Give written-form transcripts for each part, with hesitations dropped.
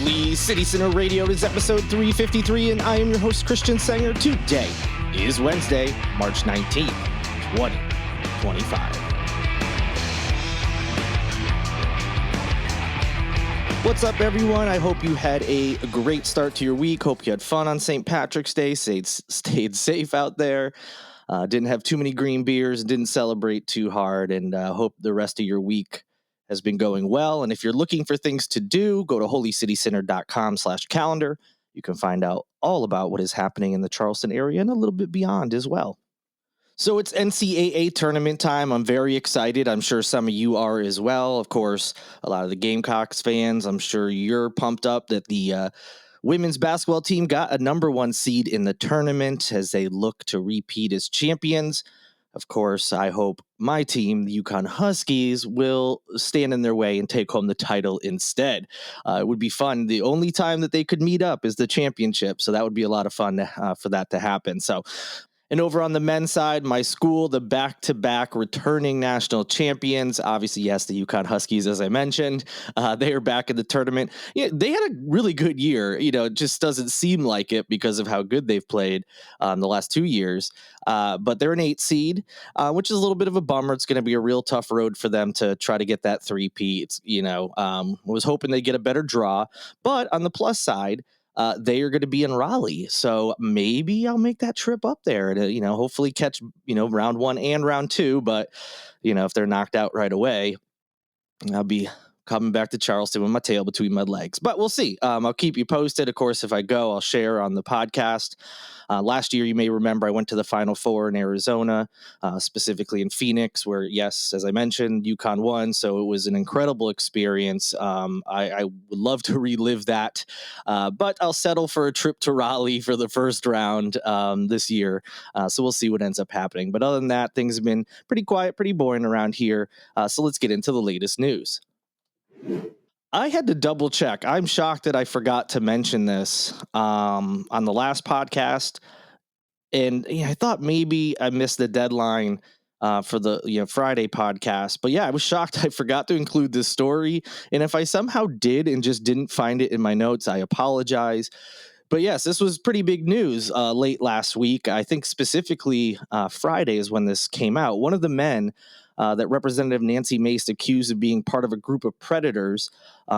Holy City Center Radio. It is episode 353, and I am your host, Christian Sanger. Today is Wednesday, March 19th, 2025. What's up, everyone? I hope you had a great start to your week. Hope you had fun on St. Patrick's Day, stayed safe out there. Didn't have too many green beers, didn't celebrate too hard, and hope the rest of your week has been going well. And if you're looking for things to do, go to holycitycenter.com/calendar. You can find out all about what is happening in the Charleston area and a little bit beyond as well. So it's NCAA tournament time. I'm very excited. I'm sure some of you are as well. Of course, a lot of the Gamecocks fans, I'm sure you're pumped up that the women's basketball team got a number one seed in the tournament as they look to repeat as champions. Of course, I hope my team, the UConn Huskies, will stand in their way and take home the title instead. It would be fun. The only time that they could meet up is the championship, so that would be a lot of fun for that to happen. And over on the men's side, my school, the back-to-back returning national champions, obviously, yes, the UConn Huskies, as I mentioned, they are back in the tournament. Yeah, they had a really good year. It just doesn't seem like it because of how good they've played the last 2 years. But they're an 8 seed, which is a little bit of a bummer. It's going to be a real tough road for them to try to get that three-peat. Was hoping they'd get a better draw. But on the plus side, they are going to be in Raleigh. So maybe I'll make that trip up there to, hopefully catch, round 1 and round 2. But, if they're knocked out right away, I'll be coming back to Charleston with my tail between my legs. But we'll see. I'll keep you posted. Of course, if I go, I'll share on the podcast. Last year, you may remember I went to the Final Four in Arizona, specifically in Phoenix, where, yes, as I mentioned, UConn won. So it was an incredible experience. I would love to relive that, but I'll settle for a trip to Raleigh for the first round this year. So we'll see what ends up happening. But other than that, things have been pretty quiet, pretty boring around here. So let's get into the latest news. I had to double check. I'm shocked that I forgot to mention this on the last podcast. And I thought maybe I missed the deadline for the Friday podcast. But yeah, I was shocked I forgot to include this story. And if I somehow did and just didn't find it in my notes, I apologize. But yes, this was pretty big news late last week. I think specifically Friday is when this came out. One of the men that Representative Nancy Mace accused of being part of a group of predators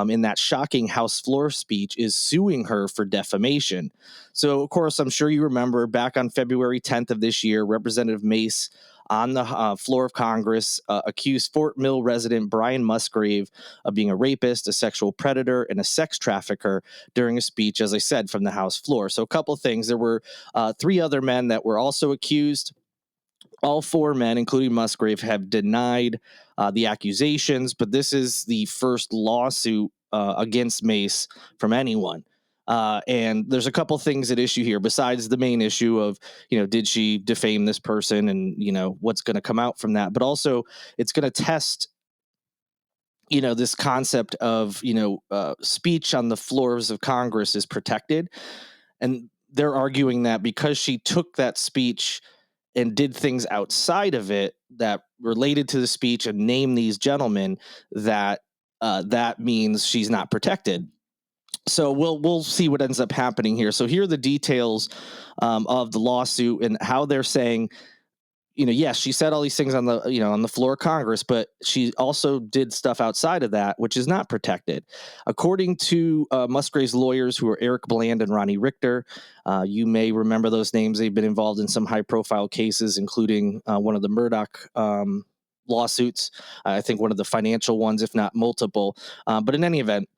in that shocking House floor speech is suing her for defamation. So, of course, I'm sure you remember back on February 10th of this year, Representative Mace on the floor of Congress accused Fort Mill resident Brian Musgrave of being a rapist, a sexual predator, and a sex trafficker during a speech, as I said, from the House floor. So a couple of things. There were 3 other men that were also accused. All 4 men, including Musgrave, have denied the accusations, but this is the first lawsuit against Mace from anyone. And there's a couple things at issue here besides the main issue of, did she defame this person and, what's going to come out from that. But also it's going to test, this concept of, speech on the floors of Congress is protected. And they're arguing that because she took that speech and did things outside of it that related to the speech and named these gentlemen, that that means she's not protected. So we'll see what ends up happening here. So here are the details of the lawsuit and how they're saying, yes, she said all these things on the floor of Congress, but she also did stuff outside of that, which is not protected. According to Musgrave's lawyers, who are Eric Bland and Ronnie Richter, you may remember those names. They've been involved in some high-profile cases, including one of the Murdoch lawsuits. I think one of the financial ones, if not multiple. But in any event,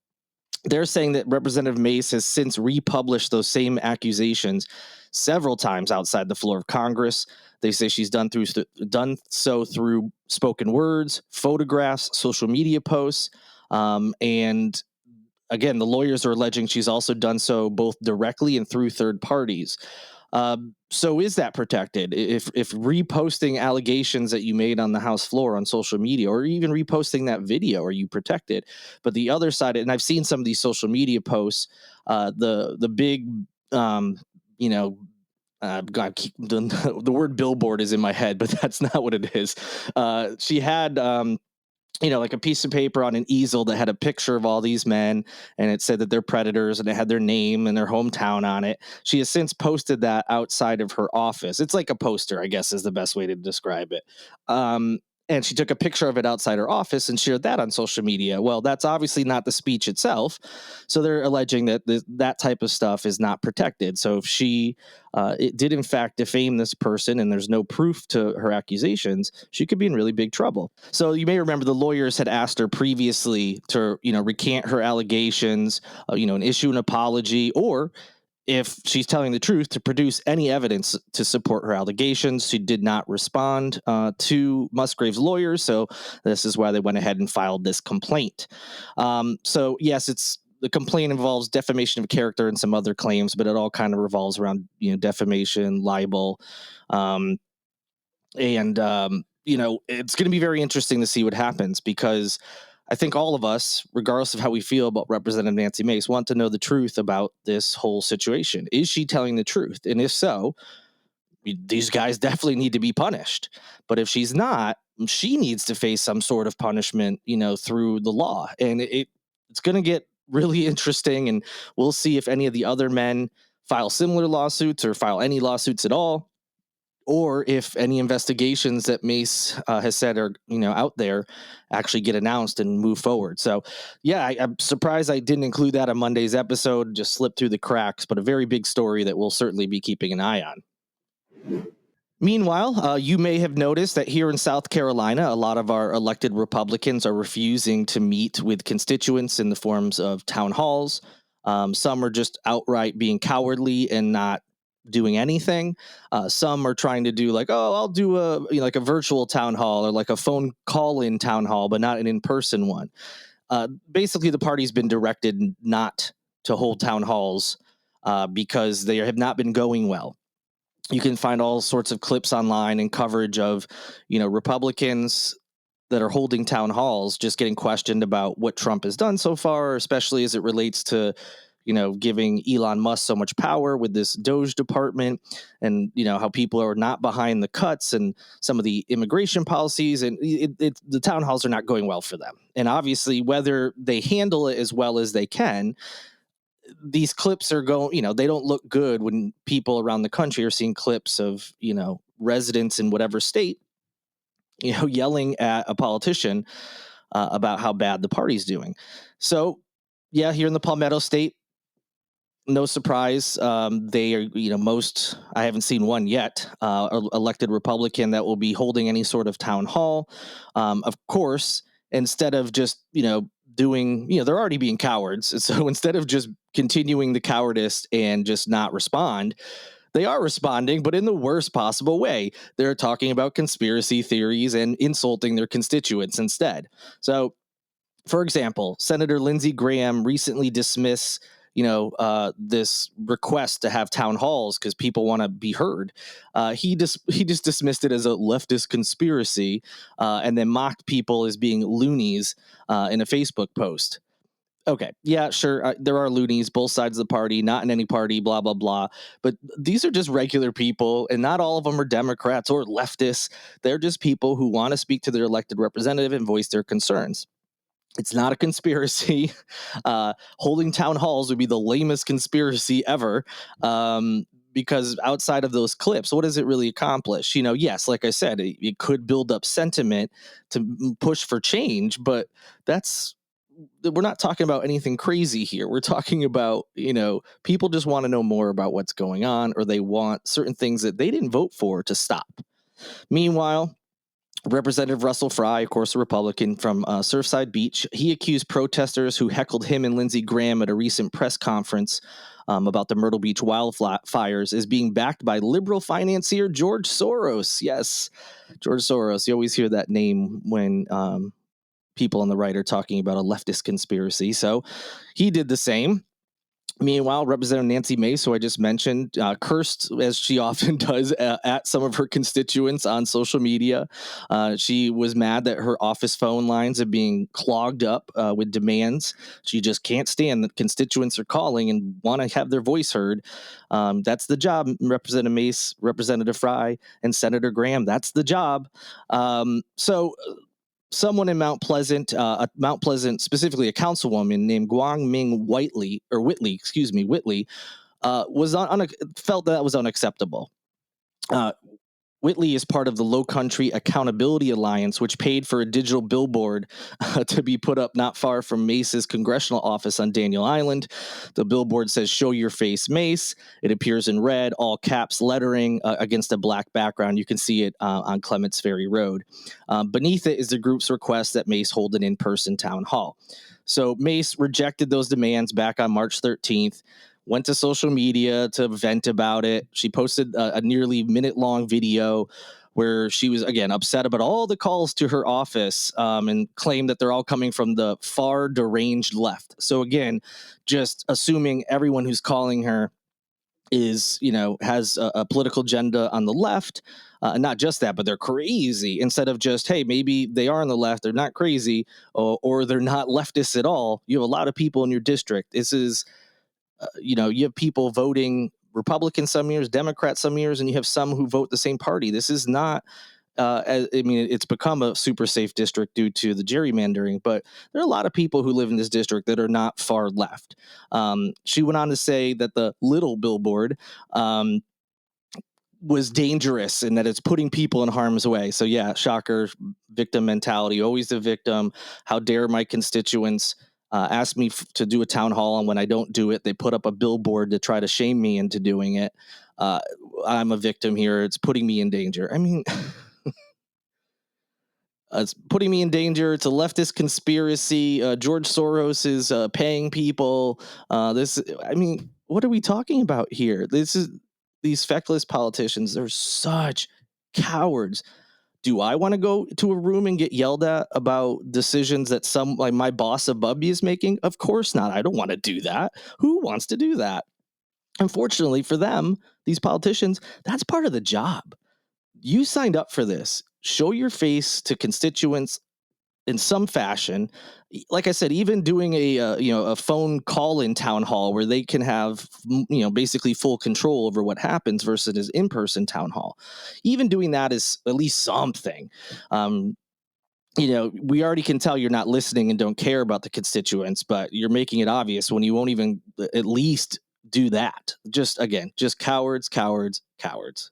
they're saying that Representative Mace has since republished those same accusations several times outside the floor of Congress. They say she's done so through spoken words, photographs, social media posts, and again, the lawyers are alleging she's also done so both directly and through third parties. So is that protected? If reposting allegations that you made on the House floor on social media, or even reposting that video, are you protected? But the other side, and I've seen some of these social media posts, the big, God, the word billboard is in my head, but that's not what it is. She had like a piece of paper on an easel that had a picture of all these men, and it said that they're predators, and it had their name and their hometown on it. She has since posted that outside of her office. It's like a poster, I guess, is the best way to describe it. Um, and she took a picture of it outside her office and shared that on social media. Well, that's obviously not the speech itself. So they're alleging that that type of stuff is not protected. So if she it did in fact defame this person and there's no proof to her accusations, she could be in really big trouble. So you may remember the lawyers had asked her previously to, recant her allegations, and issue an apology, or if she's telling the truth, to produce any evidence to support her allegations. She did not respond to Musgrave's lawyers, so this is why they went ahead and filed this complaint. So yes, the complaint involves defamation of character and some other claims, but it all kind of revolves around defamation, libel, and it's going to be very interesting to see what happens, because I think all of us, regardless of how we feel about Representative Nancy Mace, want to know the truth about this whole situation. Is she telling the truth? And if so, these guys definitely need to be punished. But if she's not, she needs to face some sort of punishment, through the law. And it's going to get really interesting. And we'll see if any of the other men file similar lawsuits or file any lawsuits at all, or if any investigations that Mace has said are out there actually get announced and move forward. So yeah, I'm surprised I didn't include that on Monday's episode. Just slipped through the cracks, but a very big story that we'll certainly be keeping an eye on. Meanwhile, you may have noticed that here in South Carolina, a lot of our elected Republicans are refusing to meet with constituents in the forms of town halls. Some are just outright being cowardly and not doing anything. Some are trying to do like, oh, I'll do like a virtual town hall or like a phone call-in town hall, but not an in-person one. Basically, the party's been directed not to hold town halls because they have not been going well. You can find all sorts of clips online and coverage of, Republicans that are holding town halls just getting questioned about what Trump has done so far, especially as it relates to, giving Elon Musk so much power with this Doge department, and, how people are not behind the cuts and some of the immigration policies. And the town halls are not going well for them. And obviously, whether they handle it as well as they can, these clips are going, they don't look good when people around the country are seeing clips of, residents in whatever state, yelling at a politician about how bad the party's doing. So, yeah, here in the Palmetto State, no surprise. They are, I haven't seen one yet, elected Republican that will be holding any sort of town hall. Of course, instead of just, doing, they're already being cowards. So instead of just continuing the cowardice and just not respond, they are responding, but in the worst possible way. They're talking about conspiracy theories and insulting their constituents instead. So, for example, Senator Lindsey Graham recently dismissed, this request to have town halls because people want to be heard. He just dismissed it as a leftist conspiracy, and then mocked people as being loonies in a Facebook post. Okay, yeah, sure. There are loonies, both sides of the party, not in any party, blah, blah, blah. But these are just regular people, and not all of them are Democrats or leftists. They're just people who want to speak to their elected representative and voice their concerns. It's not a conspiracy. Holding town halls would be the lamest conspiracy ever. Because outside of those clips, what does it really accomplish? Yes, like I said, it could build up sentiment to push for change, but we're not talking about anything crazy here. We're talking about, people just want to know more about what's going on, or they want certain things that they didn't vote for to stop. Meanwhile, Representative Russell Fry, of course, a Republican from Surfside Beach, he accused protesters who heckled him and Lindsey Graham at a recent press conference about the Myrtle Beach wildfires as being backed by liberal financier George Soros. Yes, George Soros. You always hear that name when people on the right are talking about a leftist conspiracy. So he did the same. Meanwhile, Representative Nancy Mace, who I just mentioned, cursed, as she often does, at some of her constituents on social media. She was mad that her office phone lines are being clogged up with demands. She just can't stand that constituents are calling and want to have their voice heard. That's the job, Representative Mace, Representative Fry, and Senator Graham. That's the job. So someone in Mount Pleasant, specifically a councilwoman named Guang Ming Whitley, was felt that was unacceptable. Uh, Whitley is part of the Low Country Accountability Alliance, which paid for a digital billboard to be put up not far from Mace's congressional office on Daniel Island. The billboard says, "Show your face, Mace." It appears in red, all caps lettering against a black background. You can see it on Clements Ferry Road. Beneath it is the group's request that Mace hold an in-person town hall. So Mace rejected those demands back on March 13th. Went to social media to vent about it. She posted a nearly minute-long video where she was, again, upset about all the calls to her office and claimed that they're all coming from the far deranged left. So, again, just assuming everyone who's calling her is, has a political agenda on the left. Not just that, but they're crazy, instead of just, hey, maybe they are on the left, they're not crazy, or they're not leftists at all. You have a lot of people in your district. This is you have people voting Republican some years, Democrat some years, and you have some who vote the same party. This is not, it's become a super safe district due to the gerrymandering, but there are a lot of people who live in this district that are not far left. She went on to say that the little billboard was dangerous and that it's putting people in harm's way. So yeah, shocker, victim mentality, always the victim. How dare my constituents ask me to do a town hall, and when I don't do it, they put up a billboard to try to shame me into doing it. I'm a victim here. It's putting me in danger. I mean, it's putting me in danger. It's a leftist conspiracy. George Soros is paying people. What are we talking about here? These feckless politicians. They're such cowards. Do I want to go to a room and get yelled at about decisions that like my boss above me is making? Of course not. I don't want to do that. Who wants to do that? Unfortunately for them, these politicians, that's part of the job. You signed up for this. Show your face to constituents in some fashion. Like I said, even doing a phone call-in town hall where they can have basically full control over what happens versus an in-person town hall. Even doing that is at least something. We already can tell you're not listening and don't care about the constituents, but you're making it obvious when you won't even at least do that. Just cowards, cowards, cowards.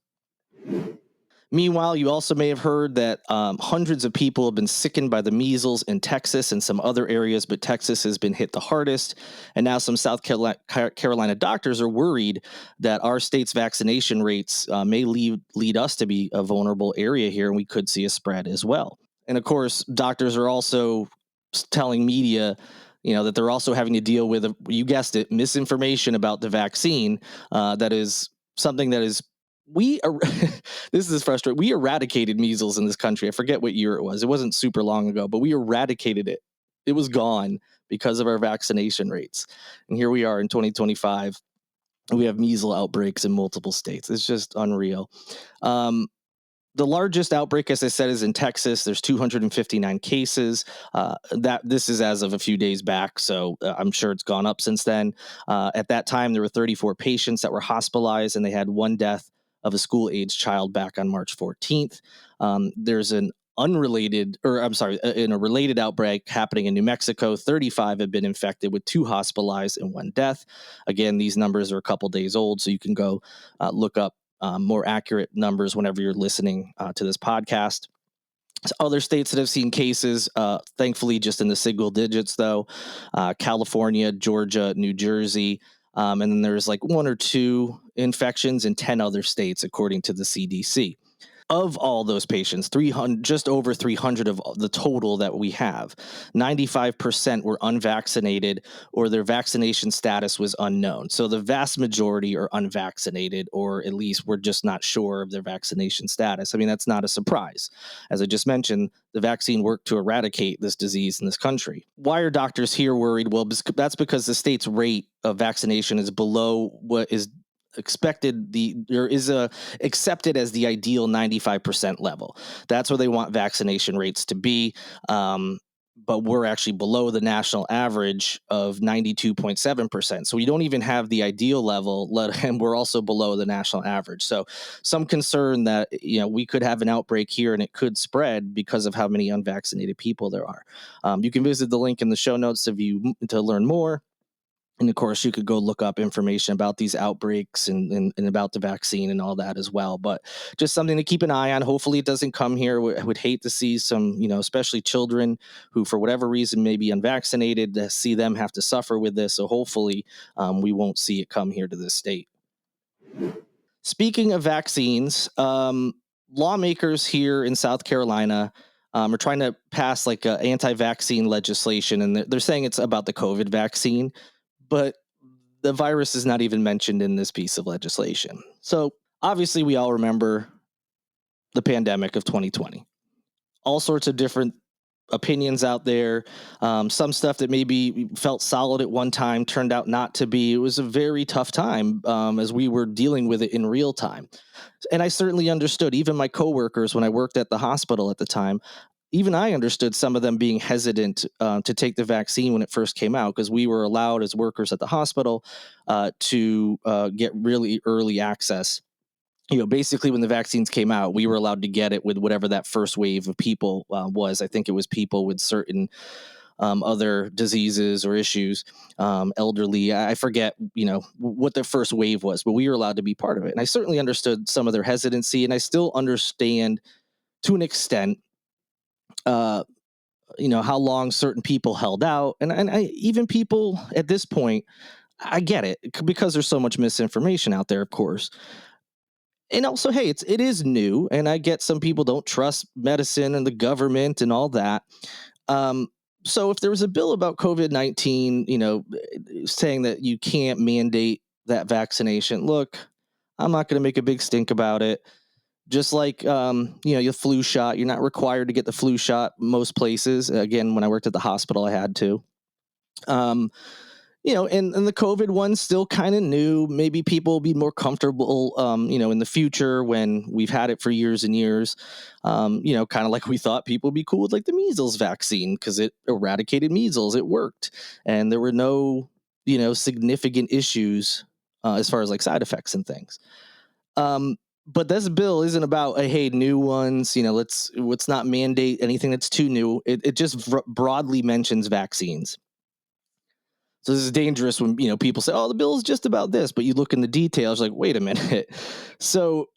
Meanwhile, you also may have heard that hundreds of people have been sickened by the measles in Texas and some other areas, but Texas has been hit the hardest. And now some South Carolina doctors are worried that our state's vaccination rates may lead us to be a vulnerable area here, and we could see a spread as well. And of course, doctors are also telling media that they're also having to deal with, you guessed it, misinformation about the vaccine. That is something that is this is frustrating. We eradicated measles in this country. I forget what year it was. It wasn't super long ago, but we eradicated it. It was gone because of our vaccination rates. And here we are in 2025. We have measles outbreaks in multiple states. It's just unreal. The largest outbreak, as I said, is in Texas. There's 259 cases. This is as of a few days back, so I'm sure it's gone up since then. At that time, there were 34 patients that were hospitalized, and they had one death of a school-aged child back on March 14th. There's in a related outbreak happening in New Mexico. 35 have been infected, with 2 hospitalized and 1 death. Again, these numbers are a couple days old, so you can go look up more accurate numbers whenever you're listening to this podcast. Other states that have seen cases, thankfully, just in the single digits, though: California, Georgia, New Jersey. And then there's like 1 or 2 infections in 10 other states, according to the CDC. Of all those patients, just over 300 of the total that we have, 95% were unvaccinated, or their vaccination status was unknown. So the vast majority are unvaccinated, or at least we're just not sure of their vaccination status. I mean, that's not a surprise. As I just mentioned, the vaccine worked to eradicate this disease in this country. Why are doctors here worried? Well, that's because the state's rate of vaccination is below what is accepted as the ideal 95% level. That's where they want vaccination rates to be. but we're actually below the national average of 92.7%. So we don't even have the ideal level, and we're also below the national average. So some concern that we could have an outbreak here and it could spread because of how many unvaccinated people there are. You can visit the link in the show notes to learn more. And of course, you could go look up information about these outbreaks and about the vaccine and all that as well. But just something to keep an eye on. Hopefully, it doesn't come here. I would hate to see some, especially children who, for whatever reason, may be unvaccinated, to see them have to suffer with this. So hopefully, we won't see it come here to this state. Speaking of vaccines, lawmakers here in South Carolina are trying to pass like anti-vaccine legislation, and they're saying it's about the COVID vaccine, but the virus is not even mentioned in this piece of legislation. So obviously, we all remember the pandemic of 2020. All sorts of different opinions out there. Some stuff that maybe felt solid at one time turned out not to be. It was a very tough time as we were dealing with it in real time. And I certainly understood, even my coworkers when I worked at the hospital at the time, even I understood some of them being hesitant to take the vaccine when it first came out, because we were allowed as workers at the hospital to get really early access. Basically when the vaccines came out, we were allowed to get it with whatever that first wave of people was. I think it was people with certain other diseases or issues, elderly. I forget, what the first wave was, but we were allowed to be part of it. And I certainly understood some of their hesitancy, and I still understand to an extent, uh, how long certain people held out. And even people at this point, I get it because there's so much misinformation out there, of course. And also, hey, it is new, and I get some people don't trust medicine and the government and all that. Um, so if there was a bill about COVID-19, saying that you can't mandate that vaccination, look, I'm not going to make a big stink about it. Just like your flu shot, you're not required to get the flu shot most places. Again, when I worked at the hospital, I had to. Um, and the COVID one's still kind of new. Maybe people will be more comfortable, in the future when we've had it for years and years. Kind of like we thought people would be cool with like the measles vaccine because it eradicated measles. It worked, and there were no, significant issues as far as like side effects and things. Um, but this bill isn't about hey, new ones. Let's not mandate anything that's too new. It just broadly mentions vaccines. So this is dangerous when people say, "Oh, the bill is just about this," but you look in the details, like, wait a minute. So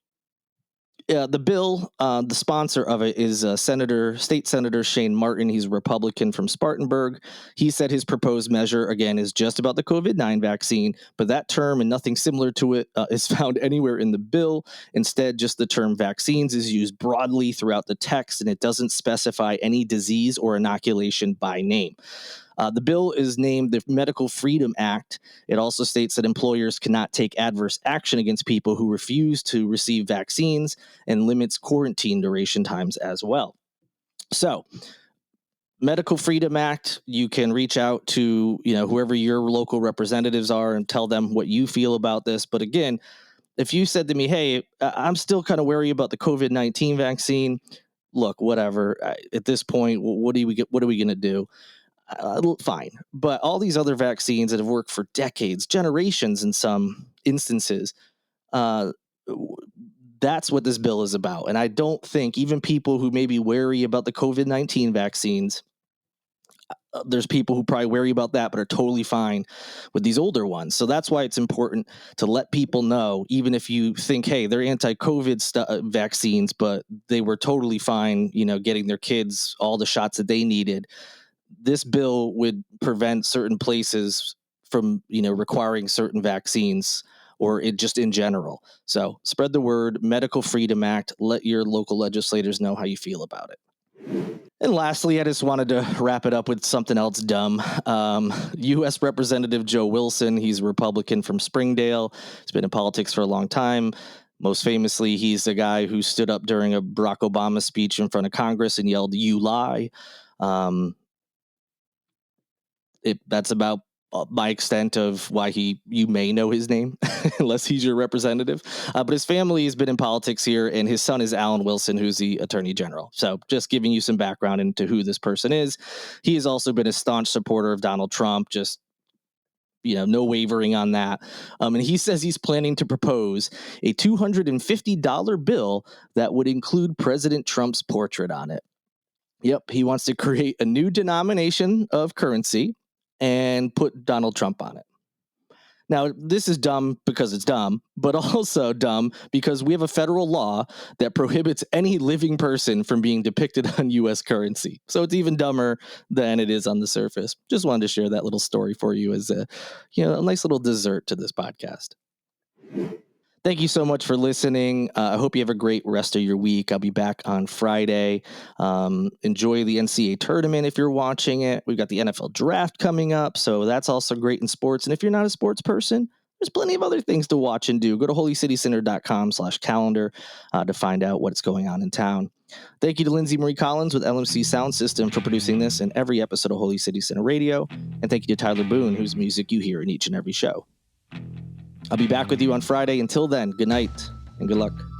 the bill, the sponsor of it is State Senator Shane Martin. He's a Republican from Spartanburg. He said his proposed measure, again, is just about the COVID-19 vaccine, but that term and nothing similar to it is found anywhere in the bill. Instead, just the term vaccines is used broadly throughout the text, and it doesn't specify any disease or inoculation by name. The bill is named the Medical Freedom Act. It also states that employers cannot take adverse action against people who refuse to receive vaccines, and limits quarantine duration times as well. So, Medical Freedom Act, you can reach out to, whoever your local representatives are and tell them what you feel about this. But again, if you said to me, hey, I'm still kind of wary about the COVID-19 vaccine, look, whatever. At this point, what are we going to do? Fine. But all these other vaccines that have worked for decades, generations in some instances, uh, that's what this bill is about. And I don't think even people who may be wary about the COVID-19 vaccines, there's people who probably worry about that, but are totally fine with these older ones. So that's why it's important to let people know, even if you think, hey, they're anti-COVID vaccines, but they were totally fine, getting their kids all the shots that they needed. This bill would prevent certain places from, requiring certain vaccines, or it just in general. So spread the word, Medical Freedom Act, let your local legislators know how you feel about it. And lastly, I just wanted to wrap it up with something else dumb. U.S. Representative Joe Wilson, he's a Republican from Springdale. He's been in politics for a long time. Most famously, he's the guy who stood up during a Barack Obama speech in front of Congress and yelled, "You lie." That's about by extent of why you may know his name, unless he's your representative. But his family has been in politics here, and his son is Alan Wilson, who's the attorney general. So just giving you some background into who this person is. He has also been a staunch supporter of Donald Trump, just no wavering on that. And he says he's planning to propose a $250 bill that would include President Trump's portrait on it. Yep, he wants to create a new denomination of currency and put Donald Trump on it. Now, this is dumb because it's dumb, but also dumb because we have a federal law that prohibits any living person from being depicted on U.S. currency. So it's even dumber than it is on the surface. Just wanted to share that little story for you as a nice little dessert to this podcast. Thank you so much for listening. I hope you have a great rest of your week. I'll be back on Friday. Enjoy the NCAA tournament if you're watching it. We've got the NFL draft coming up, so that's also great in sports. And if you're not a sports person, there's plenty of other things to watch and do. Go to holycitycenter.com/calendar to find out what's going on in town. Thank you to Lindsay Marie Collins with LMC Sound System for producing this and every episode of Holy City Center Radio. And thank you to Tyler Boone, whose music you hear in each and every show. I'll be back with you on Friday. Until then, good night and good luck.